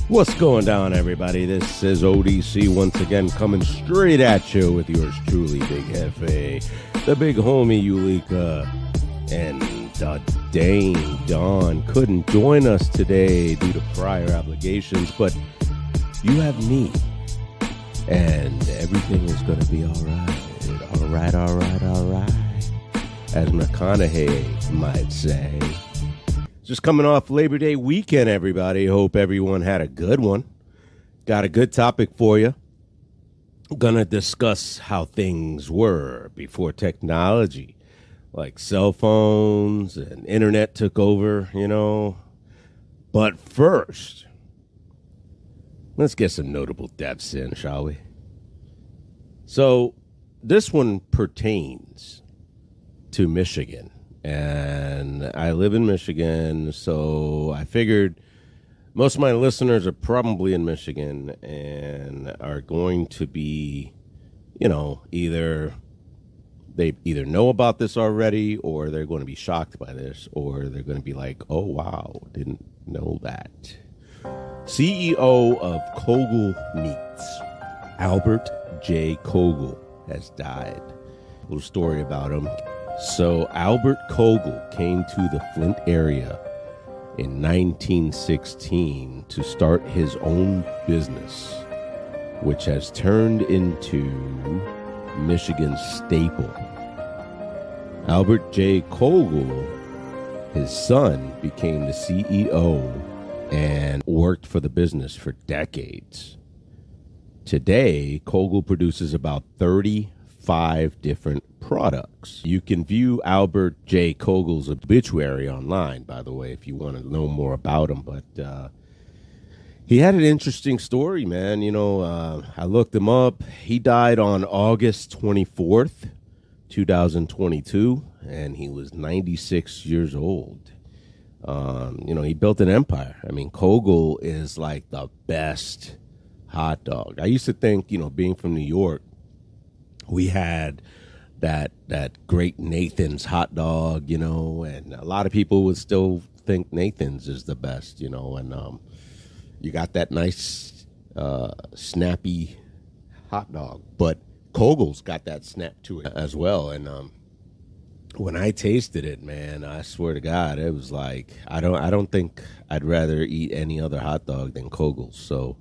What's going down, everybody? This is ODC once again coming straight at you with yours truly, Big Jefe, the big homie Ulika, and Dane Don couldn't join us today due to prior obligations, but you have me, and everything is going to be all right, as McConaughey might say. Just coming off Labor Day weekend, everybody. Hope everyone had a good one. Got a good topic for you. Gonna discuss how things were before technology, like cell phones and internet took over, you know. But first, let's get some notable deaths in, shall we? So, this one pertains to Michigan. And I live in Michigan, so I figured most of my listeners are probably in Michigan and are going to be, you know, either know about this already, or they're going to be shocked by this, or they're going to be like, oh, wow, didn't know that. CEO of Kogel Meats, Albert J. Kogel, has died. A little story about him. So Albert Kogel came to the Flint area in 1916 to start his own business, which has turned into Michigan's staple. Albert J. Kogel, his son, became the CEO and worked for the business for decades. Today, Kogel produces about 35 different products. You can view Albert J. Kogel's obituary online, by the way, if you want to know more about him. But he had an interesting story, man. You know, I looked him up. He died on August 24th, 2022, and he was 96 years old. You know, he built an empire. I mean, Kogel is like the best hot dog. I used to think, you know, being from New York, we had that great Nathan's hot dog, you know, and a lot of people would still think Nathan's is the best, you know, and you got that nice snappy hot dog, but Kogel's got that snap to it as well. And when I tasted it, man, I swear to God, it was like I don't think I'd rather eat any other hot dog than Kogel's. So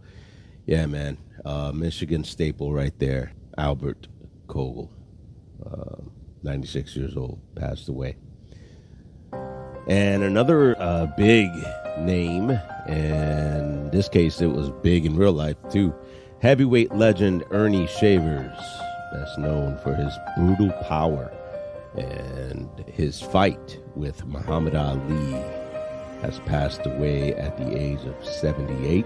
yeah, man, Michigan staple right there, Albert Kogel. 96 years old, passed away. And another big name, and in this case it was big in real life too, heavyweight legend Ernie Shavers, best known for his brutal power and his fight with Muhammad Ali, has passed away at the age of 78.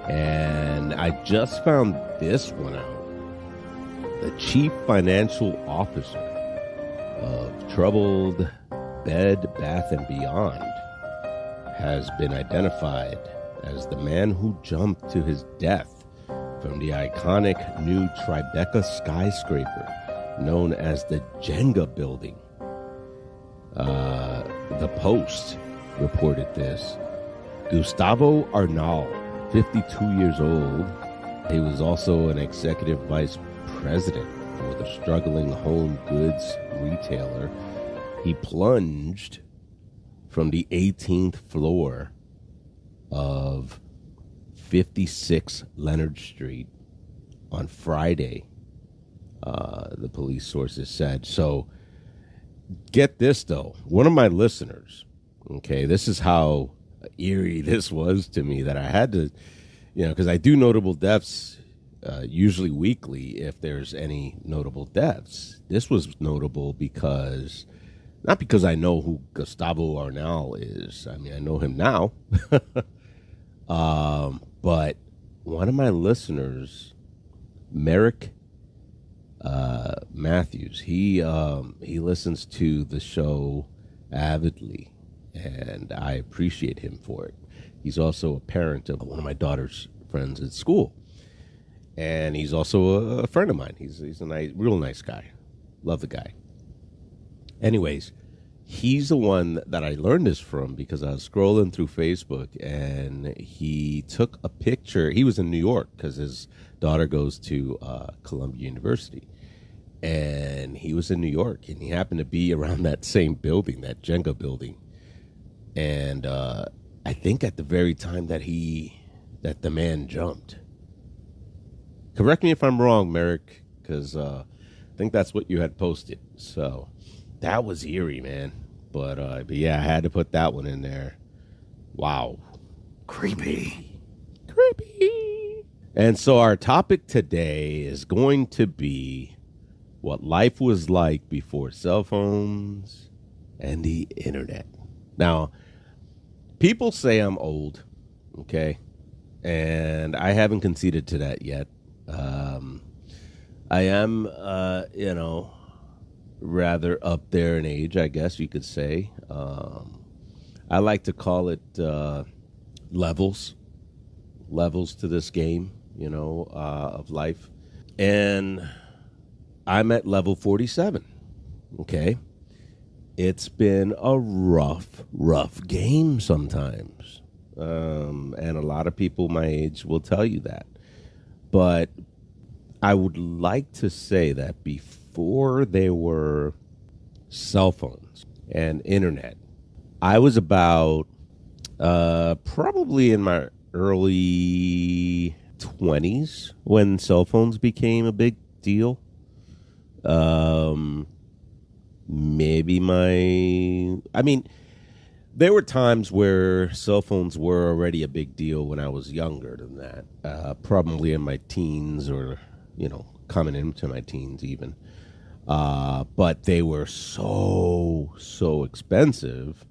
And I just found this one out. The chief financial officer of troubled Bed Bath & Beyond has been identified as the man who jumped to his death from the iconic new Tribeca skyscraper known as the Jenga building. The Post reported this. Gustavo Arnal, 52 years old. He was also an executive vice president for the struggling home goods retailer. He plunged from the 18th floor of 56 Leonard Street on Friday, the police sources said. So get this, though. One of my listeners, okay, this is how eerie this was to me, that I had to, you know, because I do notable deaths usually weekly if there's any notable deaths. This was notable because, not because I know who Gustavo Arnal is. I mean, I know him now. But one of my listeners, Merrick Matthews, he listens to the show avidly, and I appreciate him for it. He's also a parent of one of my daughter's friends at school. And he's also a friend of mine. He's a real nice guy. Love the guy. Anyways, he's the one that I learned this from because I was scrolling through Facebook and he took a picture. He was in New York because his daughter goes to Columbia University. And he was in New York and he happened to be around that same building, that Jenga building. And I think at the very time that the man jumped. Correct me if I'm wrong, Merrick, because I think that's what you had posted. So that was eerie, man. But yeah, I had to put that one in there. Wow. Creepy. And so our topic today is going to be what life was like before cell phones and the internet. Now, people say I'm old, okay? And I haven't conceded to that yet. I am, rather up there in age, I guess you could say. I like to call it levels to this game, of life. And I'm at level 47, okay? It's been a rough game sometimes. And a lot of people my age will tell you that. But I would like to say that before there were cell phones and internet, I was about probably in my early 20s when cell phones became a big deal. There were times where cell phones were already a big deal when I was younger than that, probably in my teens or, coming into my teens even. But they were so expensive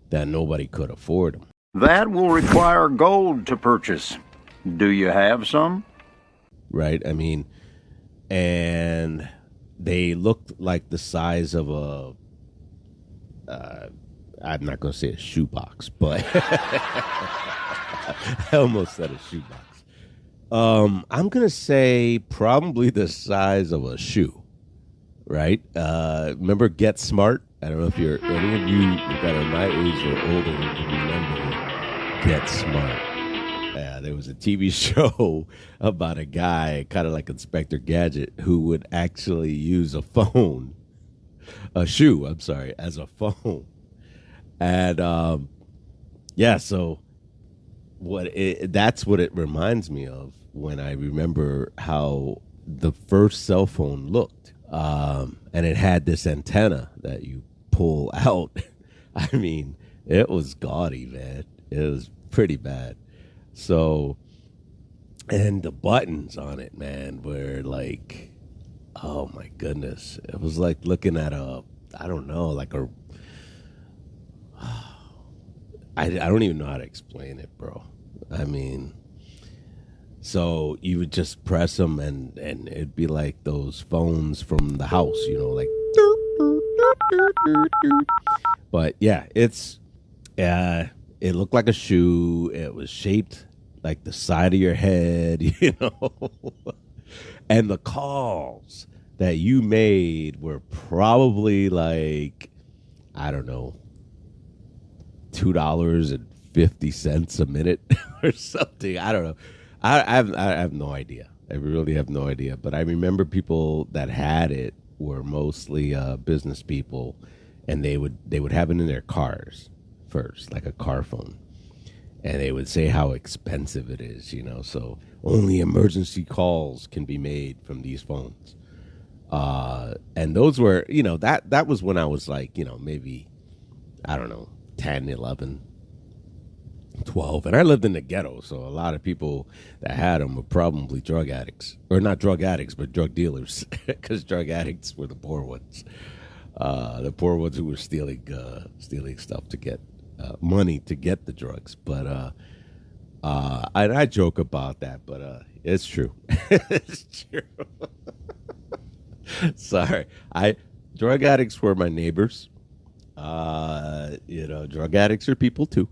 that nobody could afford them. That will require gold to purchase. Do you have some? Right? And they looked like the size of I'm not going to say a shoebox, but I almost said a shoebox. I'm going to say probably the size of a shoe, right? Remember Get Smart? I don't know if any of you that are my age or older remember Get Smart. Yeah, there was a TV show about a guy, kind of like Inspector Gadget, who would actually use a shoe, as a phone. And so that's what it reminds me of when I remember how the first cell phone looked. And it had this antenna that you pull out. It was gaudy, man. It was pretty bad. So, and the buttons on it, man, were like, oh my goodness. It was like looking at I don't even know how to explain it, bro. So you would just press them and it'd be like those phones from the house, like. But yeah, it looked like a shoe. It was shaped like the side of your head, And the calls that you made were probably like, I don't know, $2.50 a minute or something. I don't know. I have no idea. I really have no idea. But I remember people that had it were mostly business people, and they would have it in their cars first, like a car phone. And they would say how expensive it is, so only emergency calls can be made from these phones. And those were, that was when I was like, maybe, I don't know, 10, 11, 12. And I lived in the ghetto, so a lot of people that had them were probably drug addicts. Or not drug addicts, but drug dealers, because drug addicts were the poor ones. The poor ones who were stealing stuff to get money to get the drugs. But I joke about that, but it's true. It's true. Sorry. Drug addicts were my neighbors. Drug addicts are people too.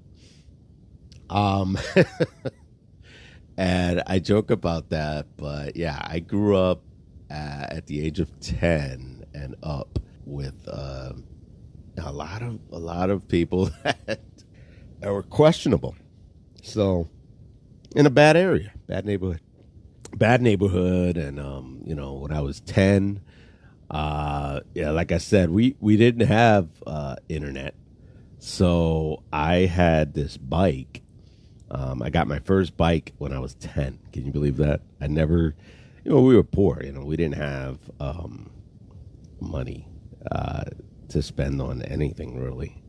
And I joke about that, but yeah, I grew up at the age of 10 and up with a lot of people that were questionable. So in a bad area, bad neighborhood, and when I was 10, yeah, like I said, we didn't have internet, so I had this bike. I got my first bike when I was 10. Can you believe that? I never, we were poor. We didn't have money to spend on anything really.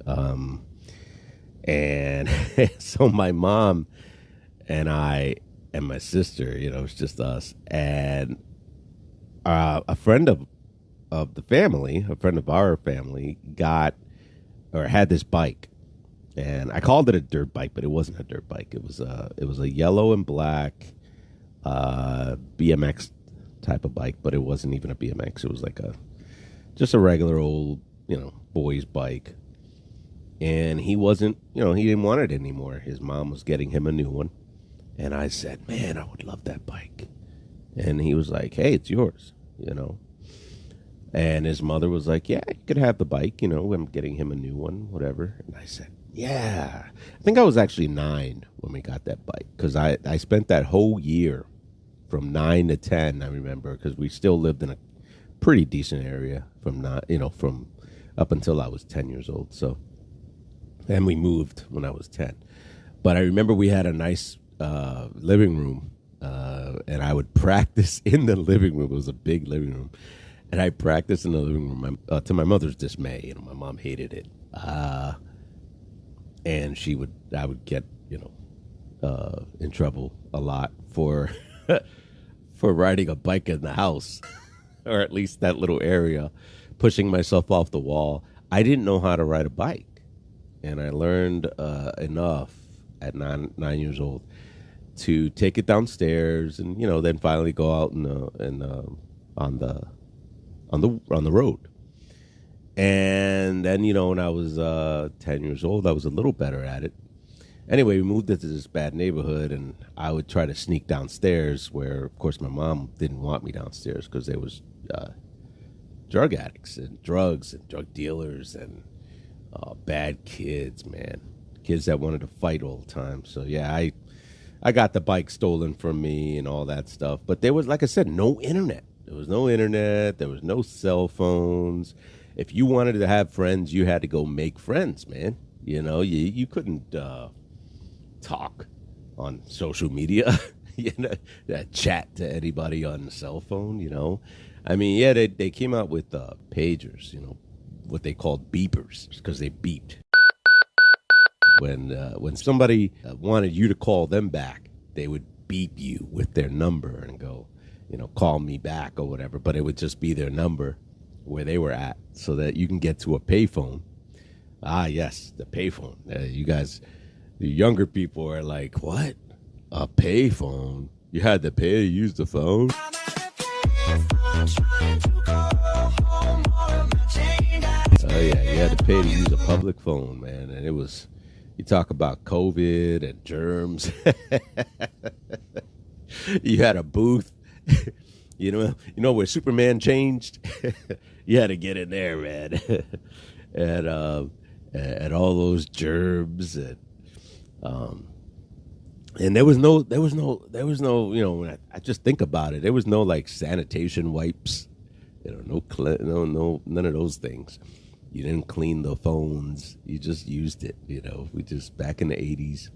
And so my mom and I and my sister, it's just us. And a friend of the family, a friend of our family, got or had this bike. And I called it a dirt bike, but it wasn't a dirt bike. It was a yellow and black BMX type of bike, but it wasn't even a BMX. It was like just a regular old, boy's bike. And he wasn't, he didn't want it anymore. His mom was getting him a new one. And I said, man, I would love that bike. And he was like, hey, it's yours, And his mother was like, yeah, you could have the bike, I'm getting him a new one, whatever. And I said, yeah. I think I was actually 9 when we got that bike, because I spent that whole year from 9 to 10, I remember, because we still lived in a pretty decent area from up until I was 10 years old. So, and we moved when I was 10. But I remember we had a nice living room, and I would practice in the living room. It was a big living room. And I practiced in the living room to my mother's dismay. My mom hated it. And I would get, in trouble a lot for for riding a bike in the house, or at least that little area, pushing myself off the wall. I didn't know how to ride a bike, and I learned enough at 9 years old to take it downstairs, and then finally go out on the road. And then, when I was 10 years old, I was a little better at it. Anyway, we moved into this bad neighborhood, and I would try to sneak downstairs where, of course, my mom didn't want me downstairs because there was drug addicts and drugs and drug dealers and bad kids, man. Kids that wanted to fight all the time. So, yeah, I got the bike stolen from me and all that stuff. But there was, like I said, no internet. There was no internet. There was no cell phones. If you wanted to have friends, you had to go make friends, man. You couldn't talk on social media, chat to anybody on the cell phone, I mean, yeah, they came out with pagers, what they called beepers, because they beeped. When somebody wanted you to call them back, they would beep you with their number and go, call me back or whatever. But it would just be their number where they were at, so that you can get to a payphone. Ah, yes, the payphone. You guys, the younger people are like, what? A payphone? You had to pay to use the phone? Oh, yeah, you had to pay to use a public phone, man. And it was, you talk about COVID and germs. You had a booth. You know where Superman changed? You had to get in there, man. and all those germs and there was no, when I just think about it, there was no like sanitation wipes, no, none of those things. You didn't clean the phones. You just used it, we just back in the 80s,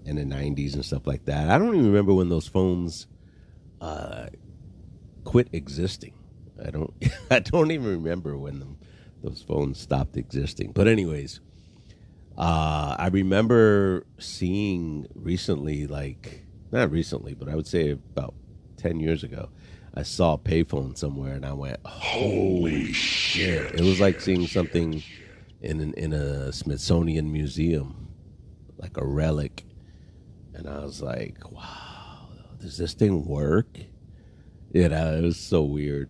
and the 90s and stuff like that. I don't even remember when those phones quit existing. I don't even remember when those phones stopped existing. But anyways, I remember seeing recently, not recently, but I would say about 10 years ago, I saw a payphone somewhere, and I went, holy shit. It was like seeing something in a Smithsonian museum, like a relic. And I was like, wow, does this thing work? It was so weird.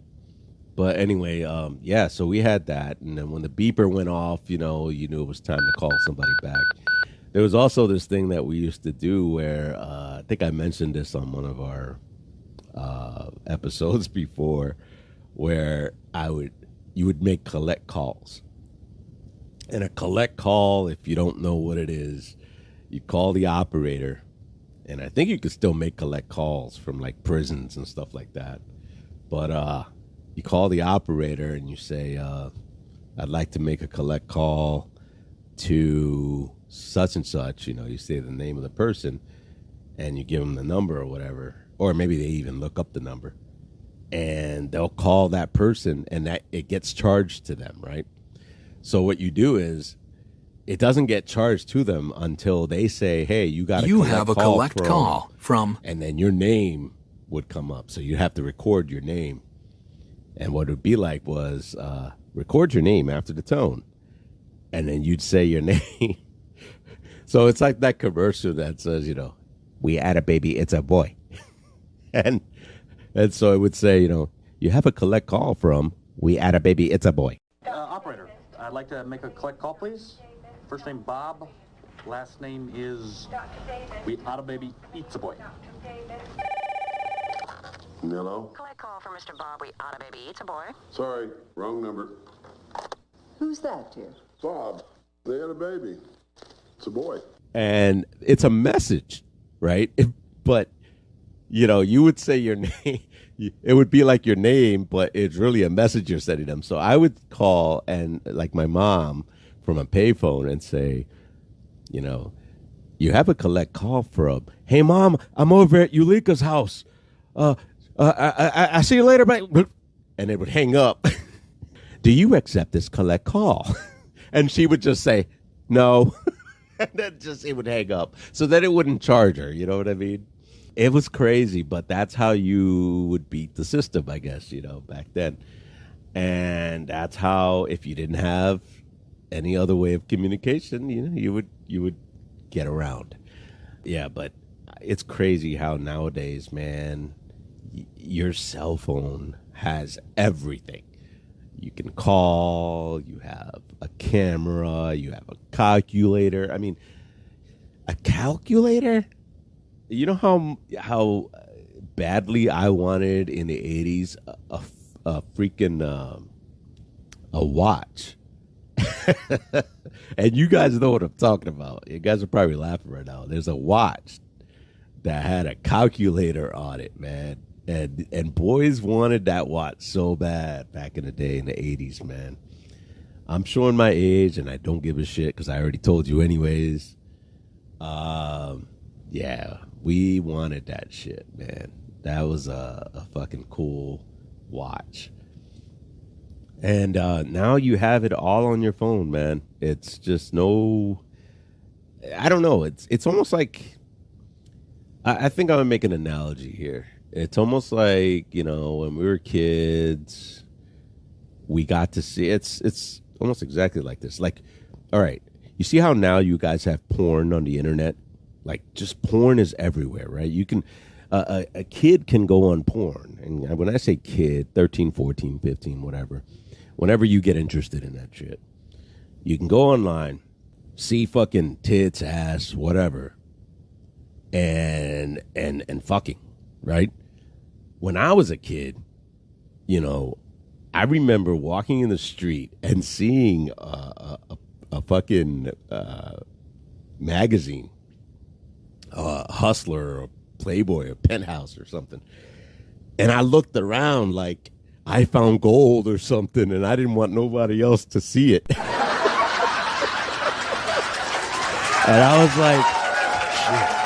But anyway, yeah, so we had that. And then when the beeper went off, you knew it was time to call somebody back. There was also this thing that we used to do where I think I mentioned this on one of our episodes before, where you would make collect calls. And a collect call, if you don't know what it is, you call the operator, and I think you could still make collect calls from like prisons and stuff like that. But you call the operator and you say, I'd like to make a collect call to such and such. You know, you say the name of the person and you give them the number or whatever, or maybe they even look up the number, and they'll call that person, and that it gets charged to them, right? So what you do is, it doesn't get charged to them until they say, "Hey, you got you have a collect call from," and then your name would come up. So you have to record your name, and what it would be like was record your name after the tone, and then you'd say your name. So it's like that commercial that says, you know, we had a baby, it's a boy. and so it would say, you know, you have a collect call from, we had a baby, it's a boy. Operator, I'd like to make a collect call, please. First name Bob, last name is we had a baby, eats a boy. Hello? Collect call for Mr. Bob. We ought a baby eats a boy. Sorry, wrong number. Who's that, dear? Bob, they had a baby. It's a boy. And it's a message, right? But, you know, you would say your name. It would be like your name, but it's really a message you're sending them. So I would call, and like my mom from a payphone, and say, you know, you have a collect call from, hey, Mom, I'm over at Ulika's house. I see you later, but and it would hang up. Do you accept this collect call? And she would just say, no. And then it would hang up. So that it wouldn't charge her, you know what I mean? It was crazy, but that's how you would beat the system, I guess, you know, back then. And that's how, if you didn't have any other way of communication, you know, you would get around. Yeah, but it's crazy how nowadays, man, your cell phone has everything. You can call, you have a camera, you have a calculator. I mean, a calculator? You know how badly I wanted in the 80s a freaking a watch. And you guys know what I'm talking about. You guys are probably laughing right now. There's a watch that had a calculator on it, man. And boys wanted that watch so bad back in the day in the 80s, man. I'm showing my age, and I don't give a shit because I already told you anyways. Yeah, we wanted that shit, man. That was a fucking cool watch. And now you have it all on your phone, man. It's just I don't know. It's almost like, I think I'm going to make an analogy here. It's almost like, you know, when we were kids, we got to see, it's almost exactly like this. Like, all right, you see how now you guys have porn on the internet? Like, just porn is everywhere, right? You can, a kid can go on porn. And when I say kid, 13, 14, 15, whatever, whenever you get interested in that shit, you can go online, see fucking tits, ass, whatever, and fucking, right? When I was a kid, you know, I remember walking in the street and seeing a fucking magazine, Hustler or Playboy or Penthouse or something. And I looked around like I found gold or something, and I didn't want nobody else to see it. And I was like, shit.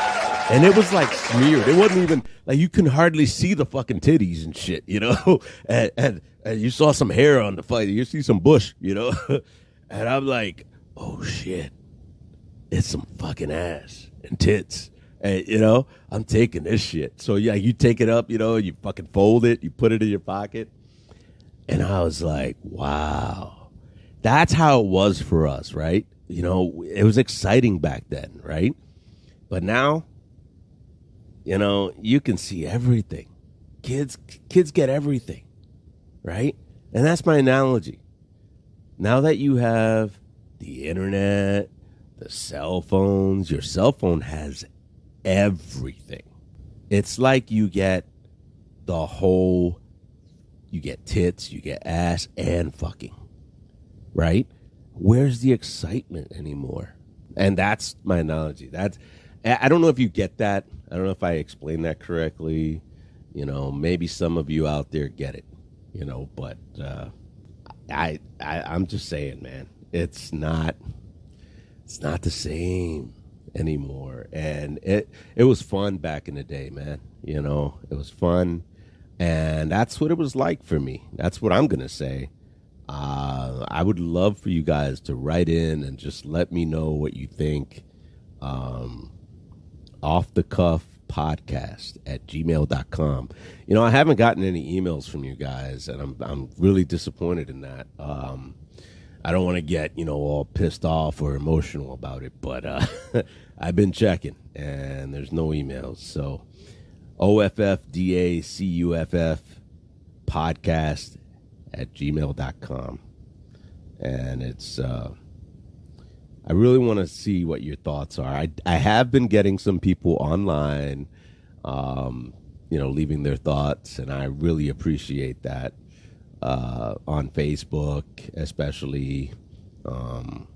And it was like smeared. It wasn't even like, you can hardly see the fucking titties and shit, you know. And you saw some hair on the fight. You see some bush, you know. And I'm like, oh shit, it's some fucking ass and tits. And, you know, I'm taking this shit. So yeah, you take it up, you know, you fucking fold it, you put it in your pocket. And I was like, wow, that's how it was for us, right? You know, it was exciting back then, right? But now, you know, you can see everything. Kids get everything, right? And that's my analogy. Now that you have the internet, the cell phones. Your cell phone has everything. It's like you get you get tits, you get ass, and fucking, right? Where's the excitement anymore? And that's my analogy. I don't know if you get that. I don't know if I explained that correctly. Maybe some of you out there get it, but I'm just saying, man, it's not the same anymore. And it was fun back in the day, man. It was fun. And that's what it was like for me. That's what I'm going to say. I would love for you guys to write in and just let me know what you think. Off the cuff podcast at gmail.com. I haven't gotten any emails from you guys, and I'm really disappointed in that. I don't want to get, all pissed off or emotional about it, but I've been checking, and there's no emails. So OFFDACUFF podcast at gmail.com. And it's, I really want to see what your thoughts are. I have been getting some people online, leaving their thoughts, and I really appreciate that. On Facebook, especially, some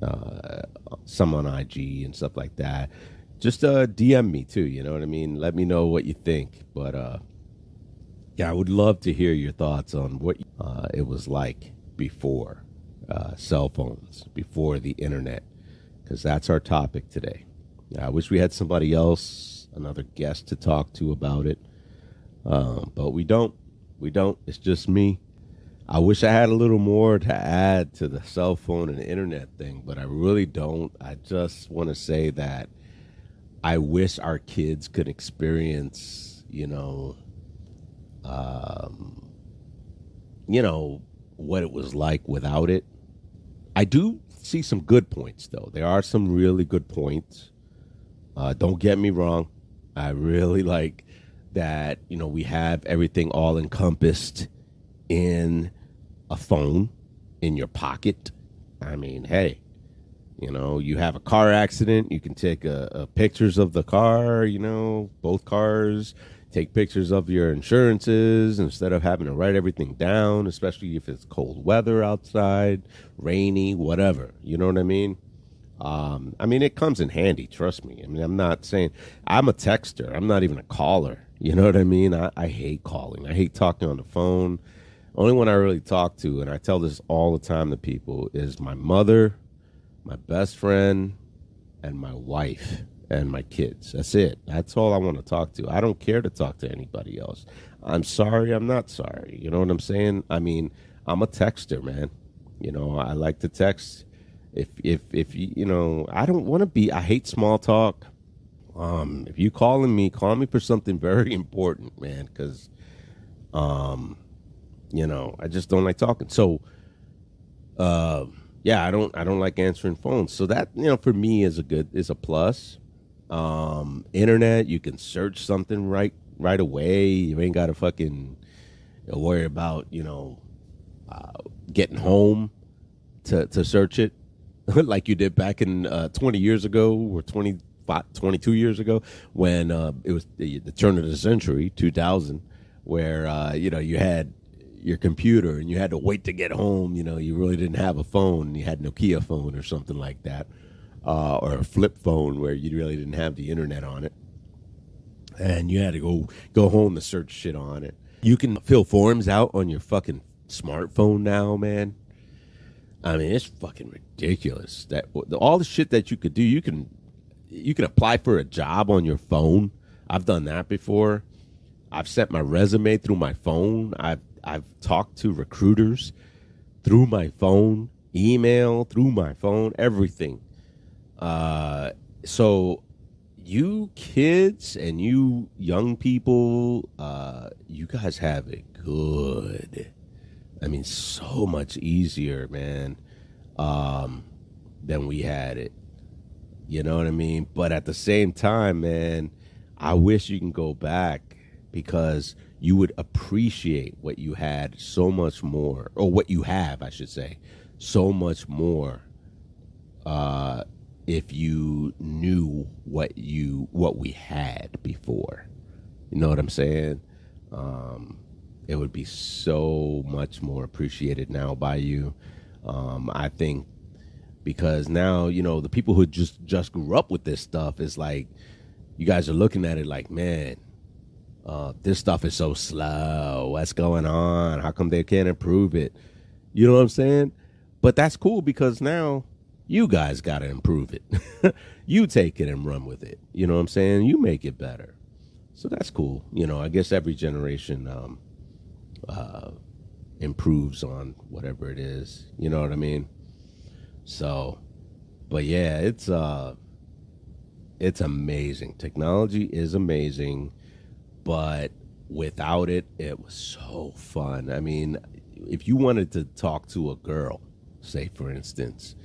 on IG and stuff like that. Just DM me too, you know what I mean? Let me know what you think. But I would love to hear your thoughts on what it was like before cell phones, before the internet, because that's our topic today. I wish we had somebody else, another guest to talk to about it, but we don't. It's just me. I wish I had a little more to add to the cell phone and the internet thing, but I really don't. I just want to say that I wish our kids could experience, what it was like without it. I do see some good points, though. There are some really good points. Don't get me wrong. I really like that, we have everything all encompassed in a phone in your pocket. I mean, hey, you have a car accident, you can take pictures of the car, both cars, take pictures of your insurances instead of having to write everything down, especially if it's cold weather outside, rainy, whatever. You know what I mean? It comes in handy, trust me. I'm not saying I'm a texter. I'm not even a caller. You know what I mean? I hate calling. I hate talking on the phone. Only one I really talk to, and I tell this all the time to people, is my mother, my best friend, and my wife and my kids. That's it. That's all I want to talk to. I don't care to talk to anybody else. I'm sorry. I'm not sorry. You know what I'm saying? I'm a texter, man. I like to text. If I don't want to be, I hate small talk. If you call me for something very important, man, because, I just don't like talking. So, I don't like answering phones. So that, for me is a plus. Internet, you can search something right away. You ain't got to fucking worry about, getting home to search it like you did back in 20 years ago or 22 years ago when it was the turn of the century, 2000, where, you had your computer and you had to wait to get home. You really didn't have a phone. You had Nokia phone or something like that, or a flip phone where you really didn't have the internet on it. And you had to go home to search shit on it. You can fill forms out on your fucking smartphone now, man. It's fucking ridiculous that all the shit that you could do. You can apply for a job on your phone. I've done that before. I've sent my resume through my phone. I've talked to recruiters through my phone, email through my phone, everything. So you kids and you young people, you guys have it good. So much easier, man, than we had it. You know what I mean? But at the same time, man, I wish you can go back because you would appreciate what you had so much more, or what you have, I should say, so much more if you knew what we had before. You know what I'm saying? It would be so much more appreciated now by you. I think because now, the people who just grew up with this stuff is like, you guys are looking at it like, man, this stuff is so slow. What's going on? How come they can't improve it? You know what I'm saying? But that's cool because now you guys got to improve it. You take it and run with it. You know what I'm saying? You make it better. So that's cool. I guess every generation improves on whatever it is. You know what I mean? So, but yeah, it's amazing. Technology is amazing, but without it, it was so fun. I mean, if you wanted to talk to a girl, say for instance,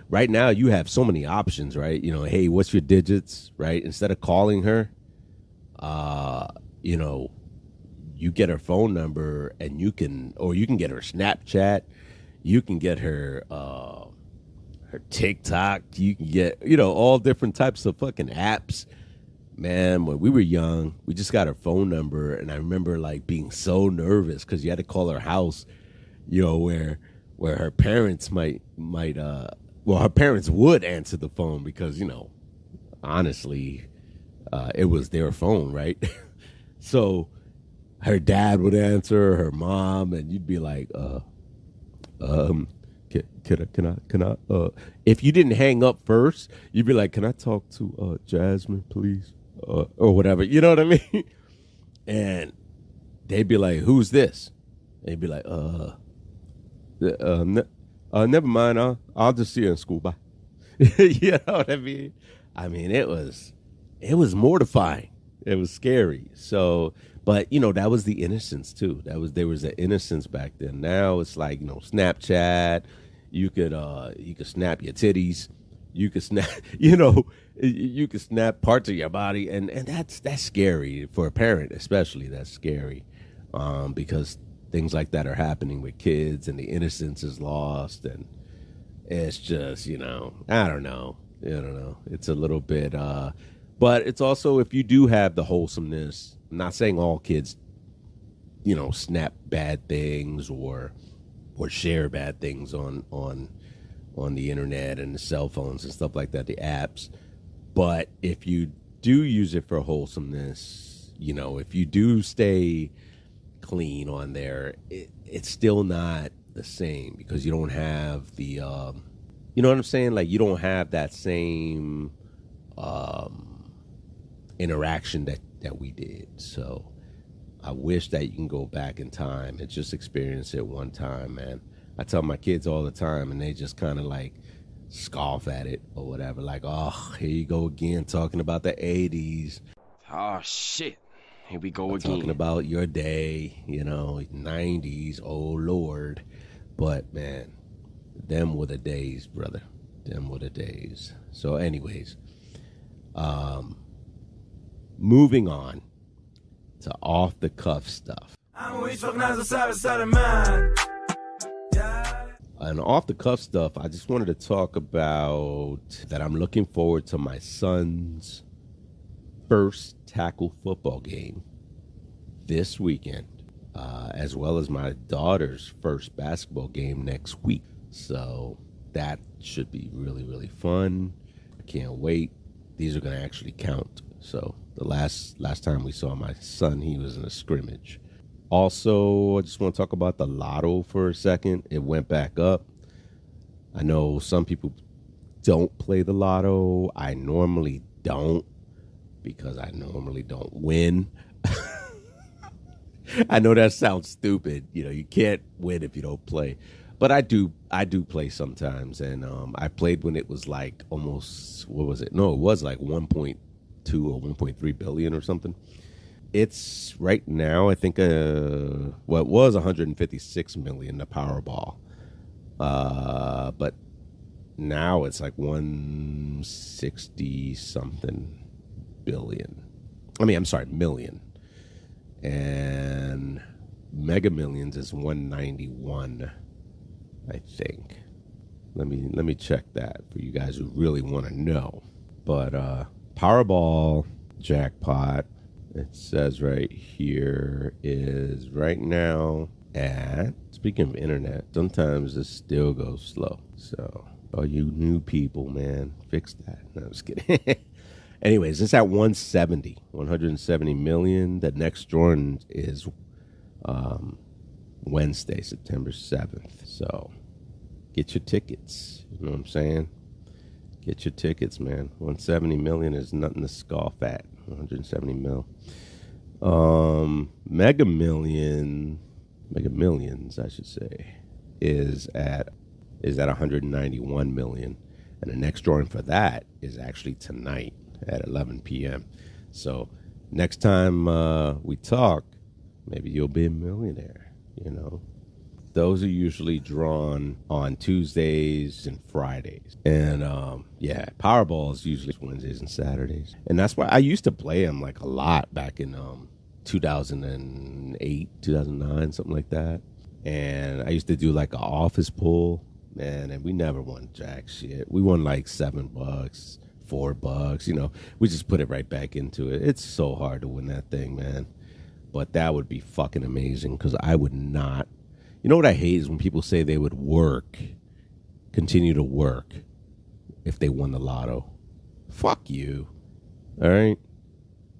right now you have so many options, right? Hey, what's your digits, right? Instead of calling her, you get her phone number and you can get her Snapchat, you can get her TikTok, you can get, all different types of fucking apps. Man, when we were young, we just got her phone number, and I remember like being so nervous because you had to call her house, where her parents her parents would answer the phone because, honestly, it was their phone, right? So her dad would answer, her mom, and you'd be like, can I, if you didn't hang up first, you'd be like, can I talk to Jasmine, please? Or whatever, you know what I mean? And they'd be like, who's this? And you'd be like, never mind, I'll just see you in school, bye. You know what I mean? I mean, it was mortifying. It was scary. So, but that was the innocence too. There was an innocence back then. Now it's like, Snapchat, you could snap your titties, you could snap, you could snap parts of your body, and that's scary for a parent, especially. That's scary, because things like that are happening with kids, and the innocence is lost, and it's just, I don't know. It's a little bit, but it's also, if you do have the wholesomeness, I'm not saying all kids, snap bad things or share bad things on the internet and the cell phones and stuff like that, the apps. But if you do use it for wholesomeness, if you do stay clean on there, it's still not the same because you don't have the, you know what I'm saying? Like, you don't have that same interaction that we did. So I wish that you can go back in time and just experience it one time, man. I tell my kids all the time, and they just kind of like scoff at it or whatever. Like, oh, here you go again, talking about the 80s. Oh, shit. Here we go again. Talking about your day, 90s, oh, Lord. But, man, them were the days, brother. Them were the days. So, anyways, moving on to off-the-cuff stuff. And off-the-cuff stuff, I just wanted to talk about that I'm looking forward to my son's first tackle football game this weekend, as well as my daughter's first basketball game next week. So that should be really, really fun. I can't wait. These are going to actually count. So the last time we saw my son, he was in a scrimmage. Also, I just want to talk about the lotto for a second. It went back up. I know some people don't play the lotto. I normally don't because I normally don't win. I know that sounds stupid. You can't win if you don't play. But I do play sometimes. And I played when it was like almost, what was it? No, it was like 1.2 or 1.3 billion or something. It's right now, I think, it was 156 million, the Powerball. But now it's like 160 something billion. Million. And Mega Millions is 191, I think. Let me check that for you guys who really want to know. But Powerball jackpot, it says right here, is right now at, speaking of internet, sometimes it still goes slow. So all you new people, man, fix that. No, I'm just kidding. Anyways, it's at 170 million. The next drawing is Wednesday, September 7th. So get your tickets. You know what I'm saying? Get your tickets, man. 170 million is nothing to scoff at. 170 mil. Mega Millions, I should say, is at 191 million. And the next drawing for that is actually tonight at 11 p.m. So next time we talk, maybe you'll be a millionaire, you know. Those are usually drawn on Tuesdays and Fridays. And, Powerball is usually Wednesdays and Saturdays. And that's why I used to play them, like, a lot back in 2008, 2009, something like that. And I used to do, like, an office pool. Man, and we never won jack shit. We won, like, $7, $4, you know. We just put it right back into it. It's so hard to win that thing, man. But that would be fucking amazing because I would not. You know what I hate is when people say they would continue to work if they won the lotto. Fuck you. All right?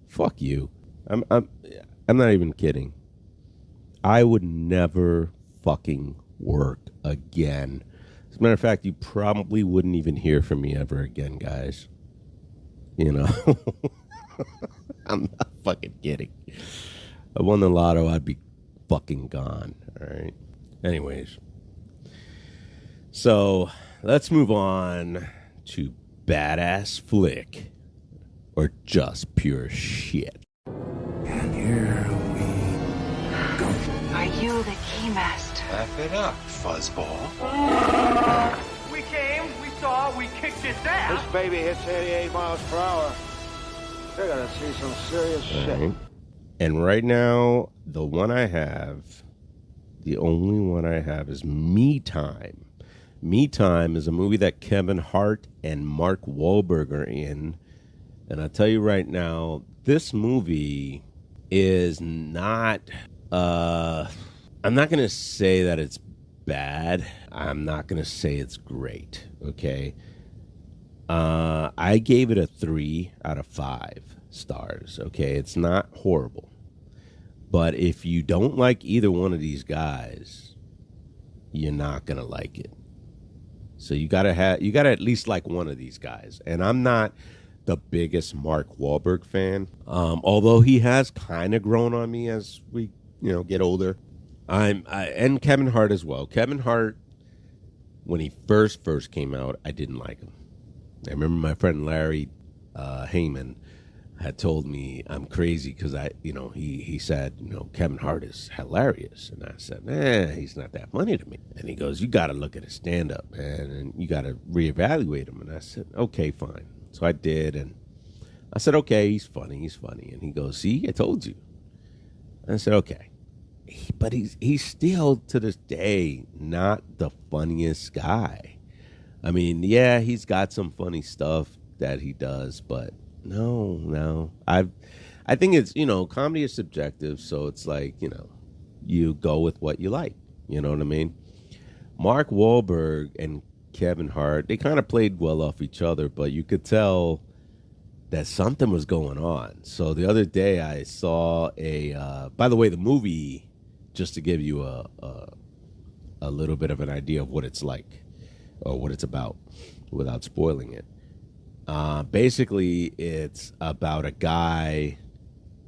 Fuck you. I'm not even kidding. I would never fucking work again. As a matter of fact, you probably wouldn't even hear from me ever again, guys. You know? I'm not fucking kidding. If I won the lotto, I'd be fucking gone. All right? Anyways, so let's move on to Badass Flick or just pure shit. And here we go. Are you the keymaster? Laugh it up, fuzzball. We came, we saw, we kicked his ass. This baby hits 88 miles per hour. You're gonna see some serious shit. Right. And right now, the only one I have is Me Time. Me Time is a movie that Kevin Hart and Mark Wahlberg are in. And I'll tell you right now, this movie is not, I'm not going to say that it's bad. I'm not going to say it's great, okay? I gave it a 3 out of 5 stars, okay? It's not horrible. But if you don't like either one of these guys, you're not going to like it. So you got to at least like one of these guys. And I'm not the biggest Mark Wahlberg fan, although he has kind of grown on me as we, get older. And Kevin Hart as well. Kevin Hart, when he first came out, I didn't like him. I remember my friend Larry Heyman had told me I'm crazy because he said, Kevin Hart is hilarious. And I said, he's not that funny to me. And he goes, you got to look at his stand-up, man, and you got to reevaluate him. And I said, okay, fine. So I did, and I said, okay, he's funny. And he goes, see, I told you. And I said, okay. But he's still, to this day, not the funniest guy. I mean, yeah, he's got some funny stuff that he does, but no. I think it's, comedy is subjective, so it's like, you go with what you like. You know what I mean? Mark Wahlberg and Kevin Hart, they kind of played well off each other, but you could tell that something was going on. So the other day I saw by the way, the movie, just to give you a little bit of an idea of what it's like or what it's about without spoiling it. Basically, it's about a guy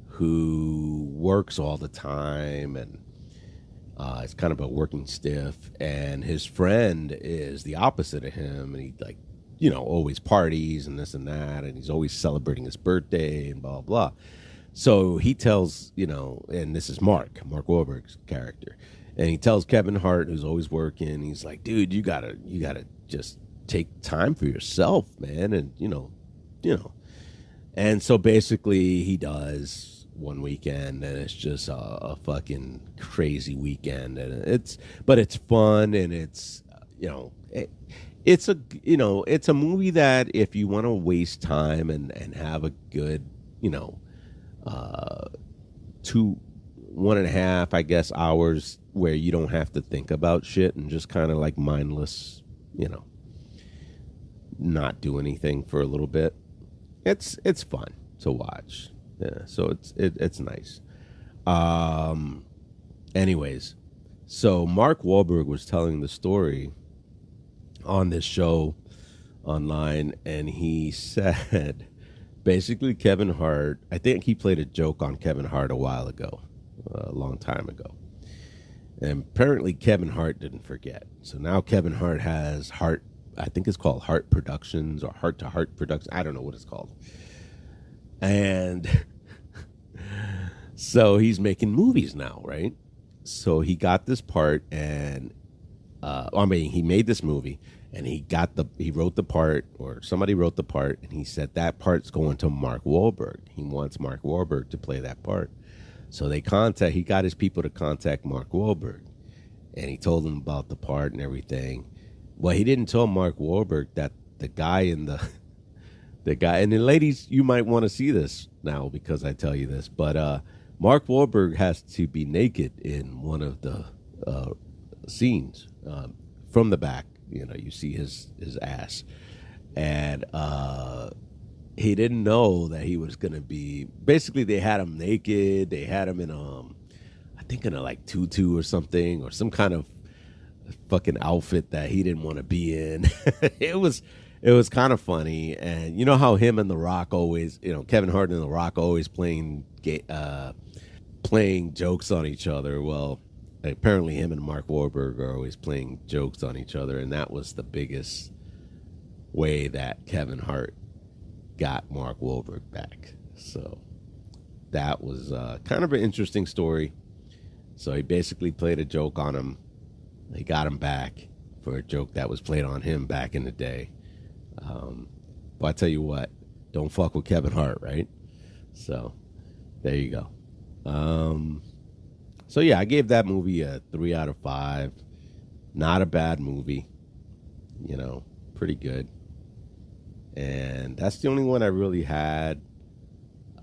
who works all the time and is kind of a working stiff, and his friend is the opposite of him, and he always parties and this and that, and he's always celebrating his birthday and blah, blah. So he tells, and this is Mark Wahlberg's character, and he tells Kevin Hart, who's always working, he's like, dude, you gotta just take time for yourself, man, and and so basically he does one weekend, and it's just a fucking crazy weekend, and it's fun, and it's it's a movie that if you want to waste time and have a good, 1.5, I guess, hours where you don't have to think about shit and just kind of like mindless, not do anything for a little bit. It's fun to watch. Yeah, so it's nice. Anyways, so Mark Wahlberg was telling the story on this show online, and he said basically Kevin Hart, I think he played a joke on Kevin Hart a while ago, a long time ago. And apparently Kevin Hart didn't forget. So now Kevin Hart has Hart, I think it's called Hart Productions or Heart to Heart Productions. I don't know what it's called. And so he's making movies now, right? So he got this part, and he made this movie, and he wrote the part, or somebody wrote the part, and he said that part's going to Mark Wahlberg. He wants Mark Wahlberg to play that part. So he got his people to contact Mark Wahlberg, and he told them about the part and everything. Well, he didn't tell Mark Wahlberg that the guy and the ladies, you might want to see this now because I tell you this, but Mark Wahlberg has to be naked in one of the scenes from the back. You see his ass, and he didn't know that he was going to be. Basically, they had him naked. They had him in I think in a like tutu or something, or some kind of fucking outfit that he didn't want to be in. It was kind of funny, and you know how him and The Rock always, Kevin Hart and The Rock always playing jokes on each other. Well, apparently him and Mark Wahlberg are always playing jokes on each other, and that was the biggest way that Kevin Hart got Mark Wahlberg back. So that was kind of an interesting story. So he basically played a joke on him. He got him back for a joke that was played on him back in the day. But I tell you what, don't fuck with Kevin Hart, right? So there you go. So yeah, I gave that movie a 3 out of 5. Not a bad movie, pretty good. And that's the only one I really had.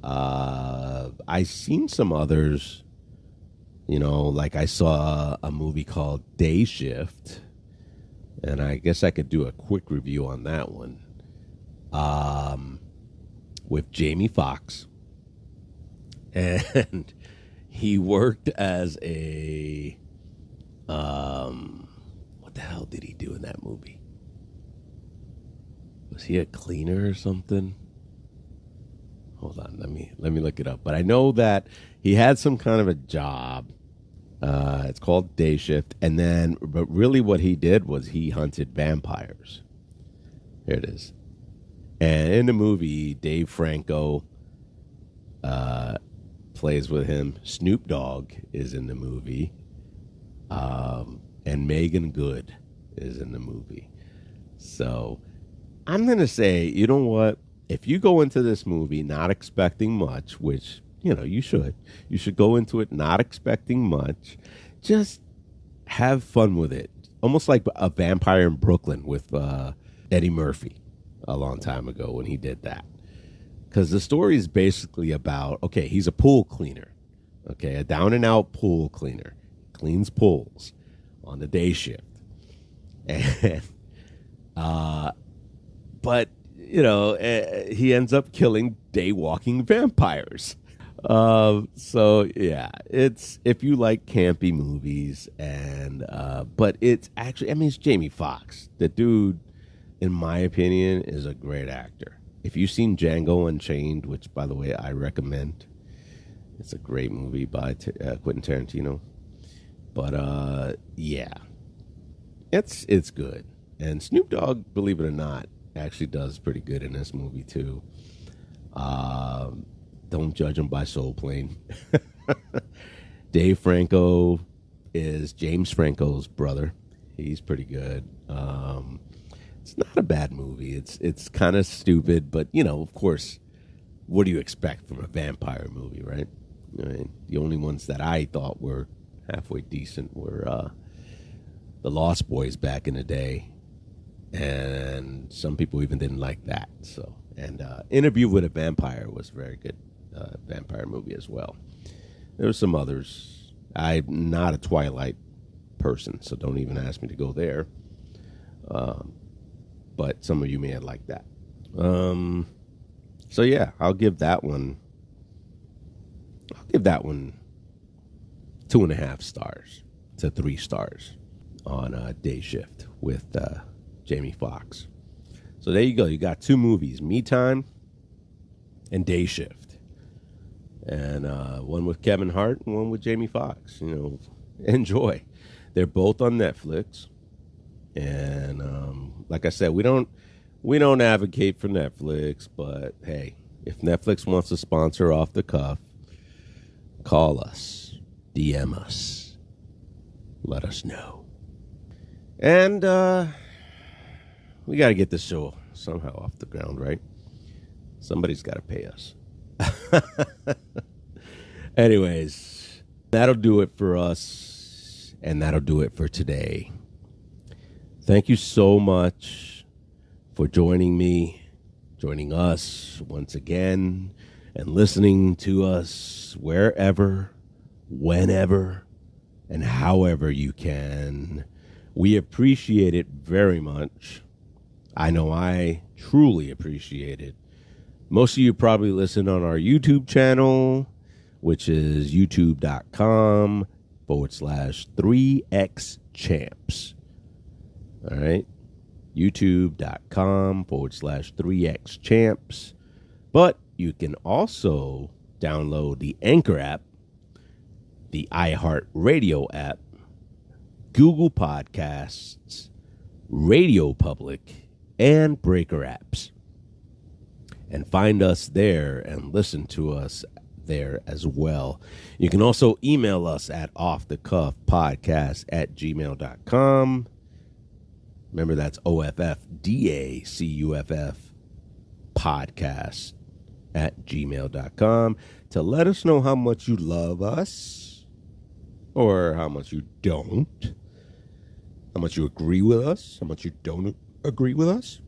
I seen some others, like I saw a movie called Day Shift, and I guess I could do a quick review on that one. With Jamie Foxx, and he worked as a what the hell did he do in that movie? Was he a cleaner or something? Hold on, let me look it up. But I know that he had some kind of a job. It's called Day Shift, but really what he did was he hunted vampires. Here it is. And in the movie, Dave Franco plays with him. Snoop Dogg is in the movie. And Megan Good is in the movie. So I'm going to say, you know what? If you go into this movie not expecting much, which, you should go into it not expecting much, just have fun with it. Almost like a Vampire in Brooklyn with Eddie Murphy a long time ago when he did that. Because the story is basically about, okay, he's a pool cleaner. Okay, a down and out pool cleaner. Cleans pools on the day shift. And, but, he ends up killing day walking vampires. So yeah, it's, if you like campy movies but it's actually, it's Jamie Foxx. The dude, in my opinion, is a great actor. If you've seen Django Unchained, which, by the way, I recommend, it's a great movie by Quentin Tarantino. But yeah, it's good. And Snoop Dogg, believe it or not, actually does pretty good in this movie too. Don't judge him by Soul Plane. Dave Franco is James Franco's brother. He's pretty good. It's not a bad movie. It's kind of stupid, but of course, what do you expect from a vampire movie, right? The only ones that I thought were halfway decent were the Lost Boys back in the day, and some people even didn't like that. So, and Interview with a Vampire was a very good vampire movie as well. There were some others. I'm not a Twilight person, so don't even ask me to go there. But some of you may have liked that. So yeah, I'll give that one 2.5 stars to 3 stars on Day Shift with Jamie Foxx. So there you go. You got 2 movies, Me Time and Day Shift. And one with Kevin Hart and one with Jamie Foxx. You know, enjoy. They're both on Netflix. And like I said, we don't advocate for Netflix, but hey, if Netflix wants to sponsor Off the Cuff, call us, DM us, let us know. And we got to get this show somehow off the ground, right? Somebody's got to pay us. Anyways, that'll do it for us, and that'll do it for today. Thank you so much for joining us once again, and listening to us wherever, whenever, and however you can. We appreciate it very much. I know I truly appreciate it. Most of you probably listen on our YouTube channel, which is youtube.com/3xchamps. All right. youtube.com/3xchamps. But you can also download the Anchor app, the iHeartRadio app, Google Podcasts, Radio Public, and Breaker apps. And find us there and listen to us there as well. You can also email us at offthecuffpodcast@gmail.com. Remember, that's OFFDACUFF podcast@gmail.com to let us know how much you love us or how much you don't, how much you agree with us, how much you don't agree with us,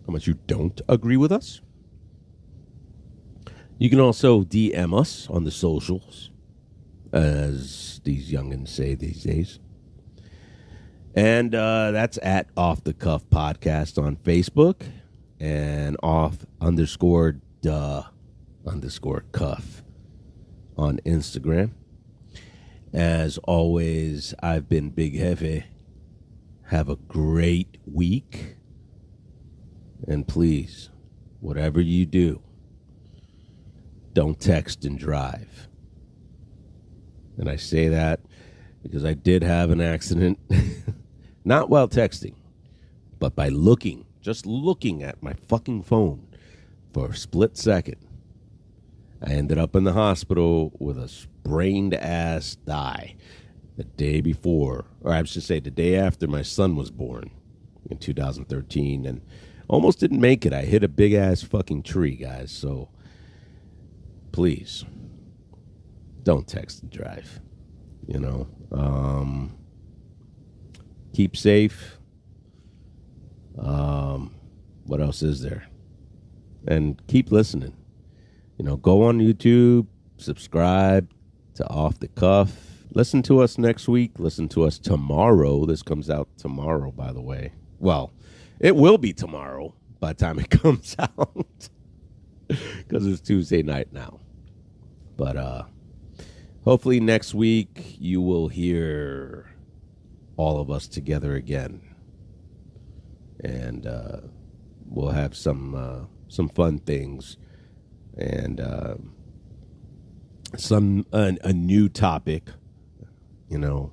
how much you don't agree with us. You can also DM us on the socials, as these youngins say these days. And that's at Off the Cuff Podcast on Facebook and off_the_cuff on Instagram. As always, I've been Big Jefe. Have a great week. And please, whatever you do, don't text and drive. And I say that because I did have an accident. Not while texting, but by just looking at my fucking phone for a split second. I ended up in the hospital with a sprained ass thigh the day before, or I should say the day after my son was born in 2013, and almost didn't make it. I hit a big ass fucking tree, guys. So please don't text and drive. You know, keep safe. What else is there? And keep listening. You know, go on YouTube, subscribe to Off the Cuff. Listen to us next week. Listen to us tomorrow. This comes out tomorrow, by the way. Well, it will be tomorrow by the time it comes out, because it's Tuesday night now. But hopefully next week you will hear all of us together again, and we'll have some fun things and a new topic, you know,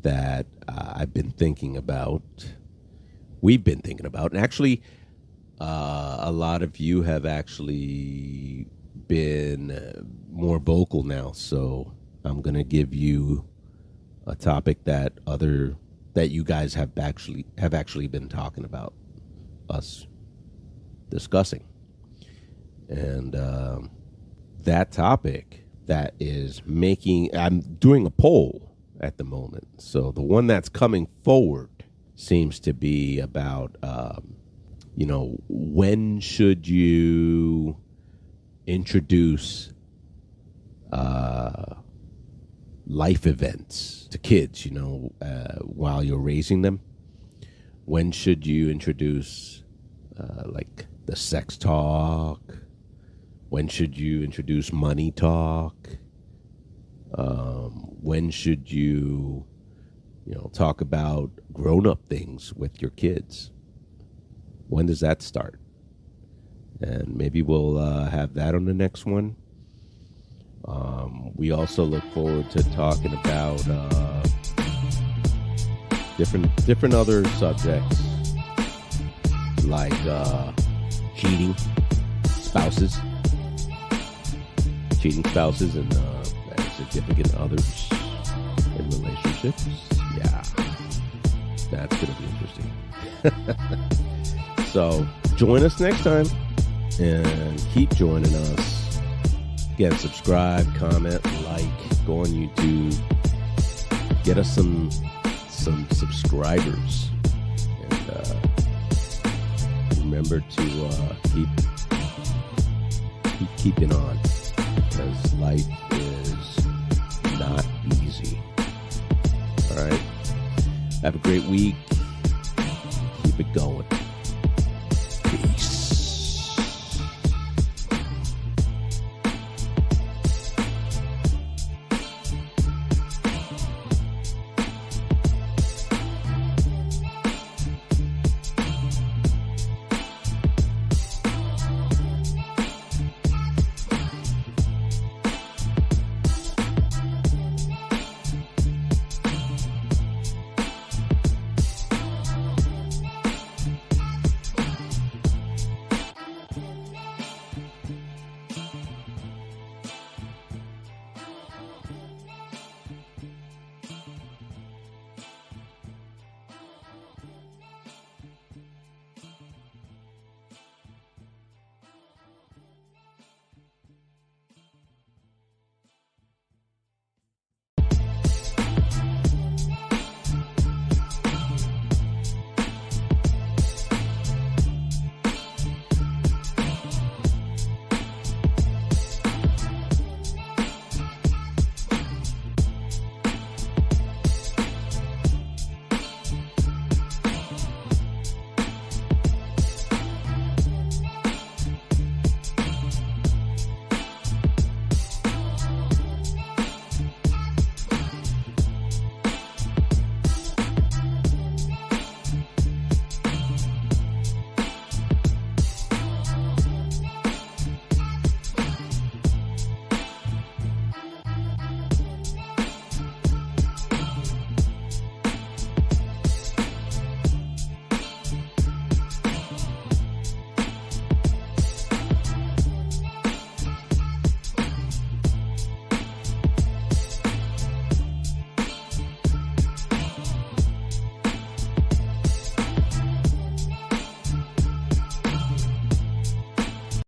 that I've been thinking about. We've been thinking about, and actually, a lot of you have actually been more vocal now. So I'm gonna give you a topic that you guys have actually been talking about us discussing, and that topic that is I'm doing a poll at the moment. So the one that's coming forward seems to be about, when should you introduce life events to kids, while you're raising them? When should you introduce, like, the sex talk? When should you introduce money talk? When should you, talk about grown-up things with your kids? When does that start? And maybe we'll have that on the next one. We also look forward to talking about different other subjects, like cheating spouses and significant others in relationships. Yeah, that's going to be interesting. So join us next time and keep joining us. Again, subscribe, comment, like, go on YouTube, get us some subscribers, and remember to keep keeping on, because life is not easy. All right, have a great week. Keep it going. Peace.